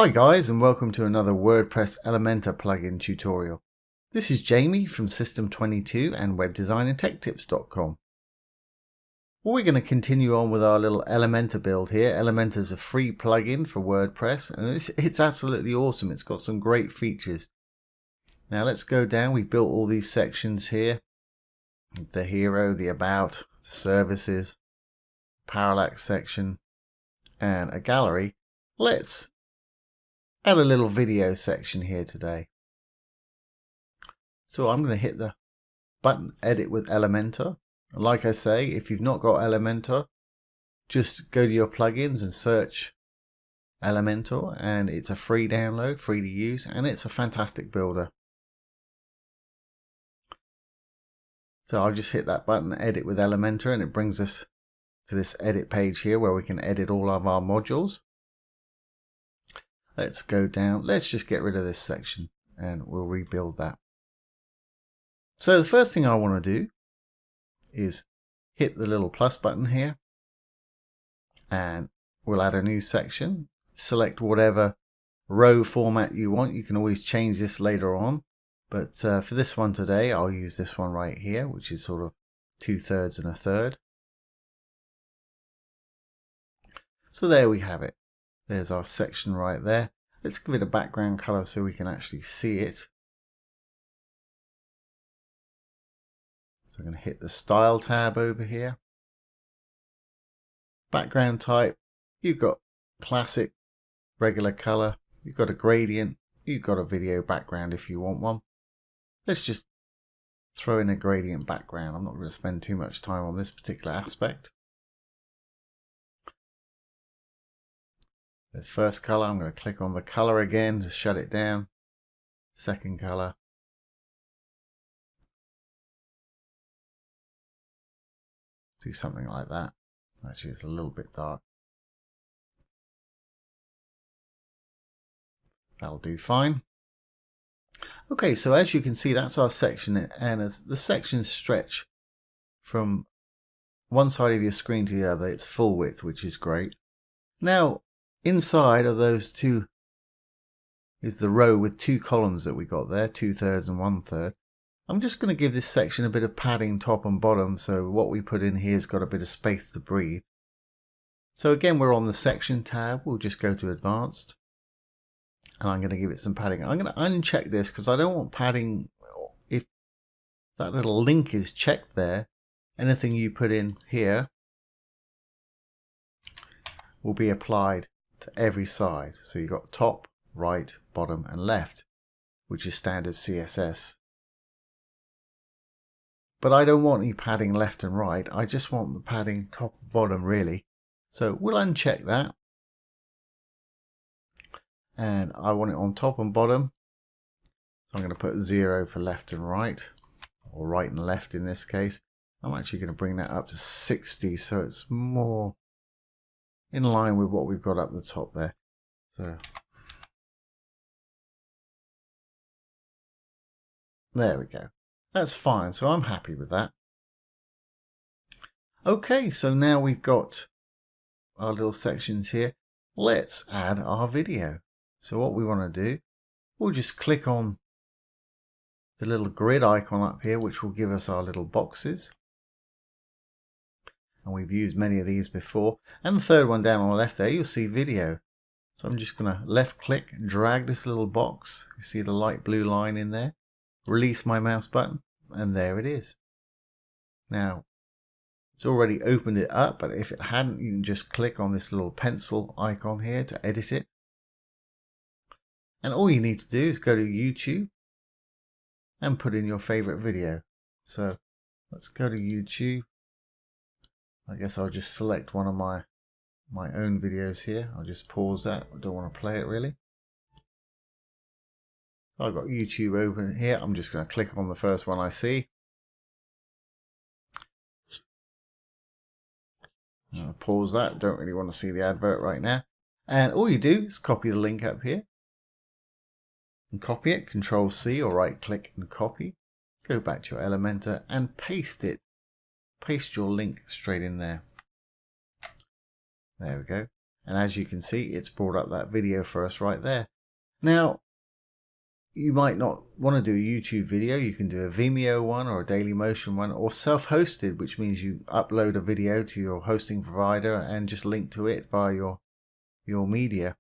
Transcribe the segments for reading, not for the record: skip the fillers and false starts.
Hi guys, and welcome to another WordPress Elementor plugin tutorial. This is Jamie from System22 and webdesignandtechtips.com. Well, we're going to continue on with our little Elementor build here. Elementor is a free plugin for WordPress and it's absolutely awesome. It's got some great features. Now let's go down. We've built all these sections here. The hero, the about, the services, parallax section, and a gallery. Let's add a little video section here today. So I'm going to hit the button Edit with Elementor. Like I say, if you've not got Elementor, just go to your plugins and search Elementor, and it's a free download, free to use, and it's a fantastic builder. So I'll just hit that button Edit with Elementor and it brings us to this edit page here where we can edit all of our modules. Let's go down. Let's just get rid of this section and we'll rebuild that. So the first thing I want to do is hit the little plus button here and we'll add a new section. Select whatever row format you want. You can always change this later on, but for this one today I'll use this one right here, which is sort of 2/3 and a third. So there we have it. There's our section right there. Let's give it a background color so we can actually see it. So I'm going to hit the Style tab over here. Background type, you've got classic, regular color, you've got a gradient, you've got a video background if you want one. Let's just throw in a gradient background. I'm not going to spend too much time on this particular aspect. The first color, I'm going to click on the color again to shut it down. Second color. Do something like that. Actually, it's a little bit dark. That'll do fine. Okay, so as you can see, that's our section, and as the sections stretch from one side of your screen to the other, it's full width, which is great. Now, inside of those two is the row with two columns that we got there, 2/3 and 1/3. I'm just going to give this section a bit of padding top and bottom, so what we put in here has got a bit of space to breathe. So again, we're on the section tab. We'll just go to advanced and I'm going to give it some padding. I'm going to uncheck this because I don't want padding. If that little link is checked there, anything you put in here will be applied to every side. So you've got top, right, bottom and left, which is standard CSS. But I don't want any padding left and right. I just want the padding top and bottom really. So we'll uncheck that. And I want it on top and bottom. So I'm going to put 0 for left and right, or right and left in this case. I'm actually going to bring that up to 60 so it's more in line with what we've got up the top there. So there we go. That's fine. So I'm happy with that. Okay, so now we've got our little sections here. Let's add our video. So what we want to do, we'll just click on the little grid icon up here, which will give us our little boxes. And we've used many of these before. And the third one down on the left there, you'll see video. So I'm just going to left click, drag this little box. You see the light blue line in there. Release my mouse button, and there it is. Now, it's already opened it up, but if it hadn't, you can just click on this little pencil icon here to edit it. And all you need to do is go to YouTube and put in your favorite video. So let's go to YouTube. I guess I'll just select one of my own videos here. I'll just pause that. I don't want to play it really. I've got YouTube open here. I'm just going to click on the first one I see. I'll pause that. Don't really want to see the advert right now. And all you do is copy the link up here. And copy it. Control C or right click and copy. Go back to your Elementor and paste it. Paste your link straight in there. There we go. And as you can see, it's brought up that video for us right there. Now, you might not want to do a YouTube video. You can do a Vimeo one or a Dailymotion one, or self-hosted, which means you upload a video to your hosting provider and just link to it via your media.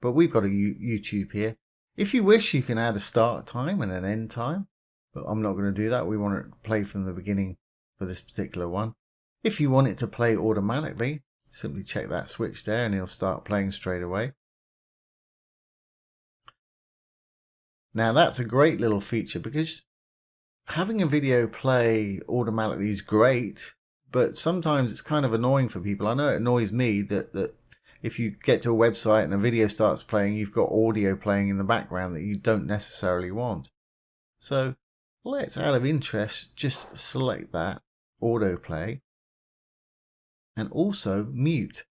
But we've got a YouTube here. If you wish, you can add a start time and an end time, but I'm not going to do that. We want it to play from the beginning for this particular one. If you want it to play automatically, simply check that switch there and it'll start playing straight away. Now that's a great little feature, because having a video play automatically is great, but sometimes it's kind of annoying for people. I know it annoys me that if you get to a website and a video starts playing, you've got audio playing in the background that you don't necessarily want. So let's, out of interest, just select that autoplay and also mute,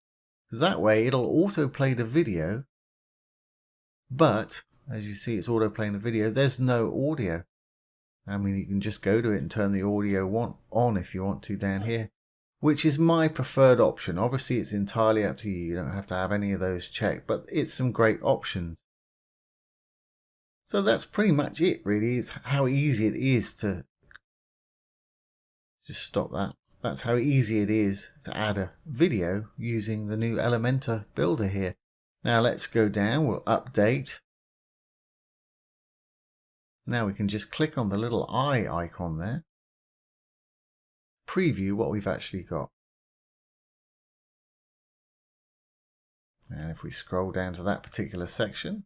because that way it'll autoplay the video, but as you see, it's autoplaying the video. There's no audio. I mean, you can just go to it and turn the audio on if you want to down here, which is my preferred option. Obviously, it's entirely up to you. You don't have to have any of those checked, but it's some great options. So that's pretty much it, really. It's how easy it is to just stop that. That's how easy it is to add a video using the new Elementor builder here. Now let's go down. We'll update. Now we can just click on the little eye icon there, preview what we've actually got. And if we scroll down to that particular section,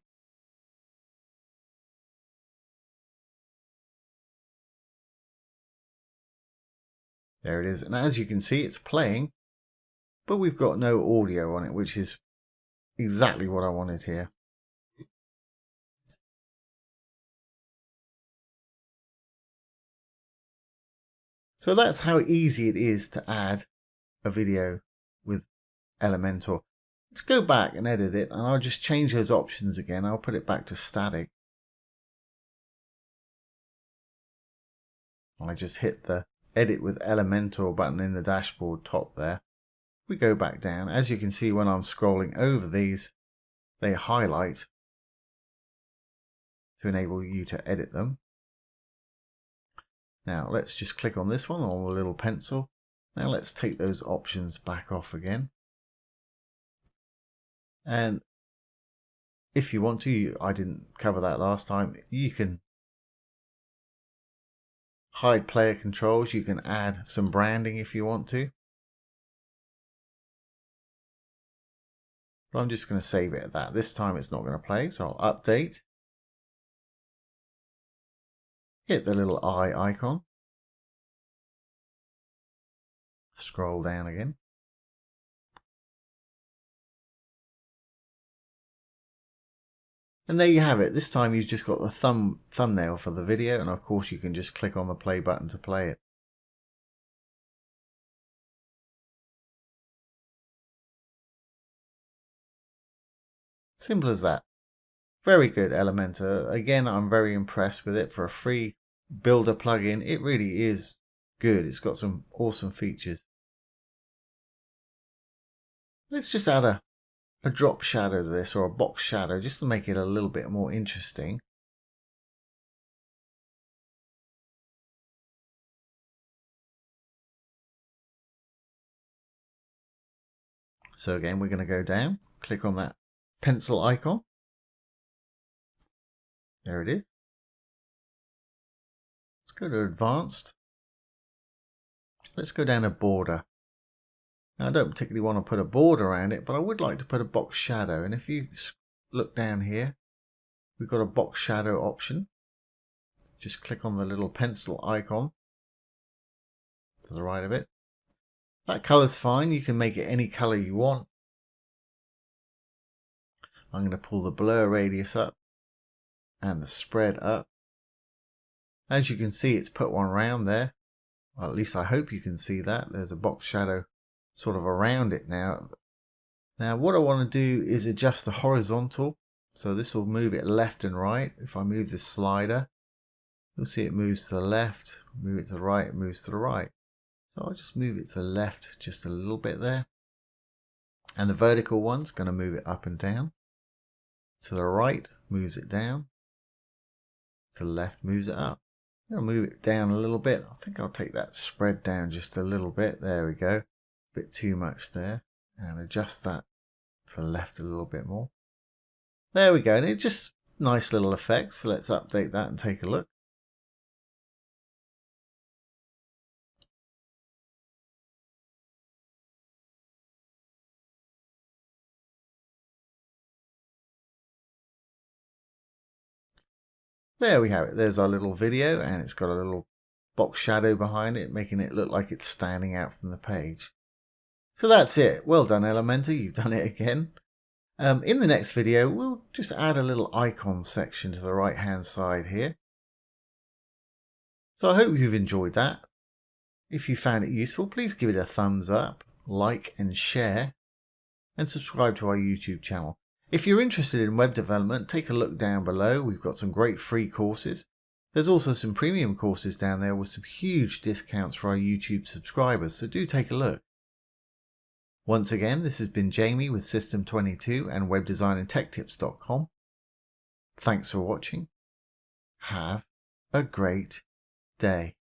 there it is. And as you can see, it's playing, but we've got no audio on it, which is exactly what I wanted here. So that's how easy it is to add a video with Elementor. Let's go back and edit it, and I'll just change those options again. I'll put it back to static. I just hit the Edit with Elementor button in the dashboard top there. We go back down. As you can see, when I'm scrolling over these, they highlight to enable you to edit them. Now let's just click on this one, on the little pencil. Now let's take those options back off again. And if you want to, I didn't cover that last time, you can hide player controls. You can add some branding if you want to. But I'm just going to save it at that. This time it's not going to play, so I'll update. Hit the little eye icon. Scroll down again. And there you have it. This time you've just got the thumbnail for the video, and of course you can just click on the play button to play it. Simple as that. Very good, Elementor. Again, I'm very impressed with it. For a free builder plugin, it really is good. It's got some awesome features. Let's just add a drop shadow to this, or a box shadow, just to make it a little bit more interesting. So again, we're going to go down, click on that pencil icon. There it is. Let's go to advanced. Let's go down to border. Now, I don't particularly want to put a border around it, but I would like to put a box shadow. And if you look down here, we've got a box shadow option. Just click on the little pencil icon to the right of it. That color's fine. You can make it any color you want. I'm going to pull the blur radius up and the spread up. As you can see, it's put one around there. Well, at least I hope you can see that. There's a box shadow sort of around it now. Now what I want to do is adjust the horizontal. So this will move it left and right. If I move this slider, you'll see it moves to the left. Move it to the right, it moves to the right. So I'll just move it to the left just a little bit there. And the vertical one's going to move it up and down. To the right, moves it down. To the left, moves it up. I'm going to move it down a little bit. I think I'll take that spread down just a little bit. There we go. A bit too much there. And adjust that to the left a little bit more. There we go. And it's just nice little effects. So let's update that and take a look. There we have it. There's our little video, and it's got a little box shadow behind it, making it look like it's standing out from the page. So that's it. Well done, Elementor. You've done it again. In the next video, we'll just add a little icon section to the right-hand side here. So I hope you've enjoyed that. If you found it useful, please give it a thumbs up, like and share, and subscribe to our YouTube channel. If you're interested in web development, take a look down below. We've got some great free courses. There's also some premium courses down there with some huge discounts for our YouTube subscribers, so do take a look. Once again, this has been Jamie with System22 and webdesignandtechtips.com. Thanks for watching. Have a great day.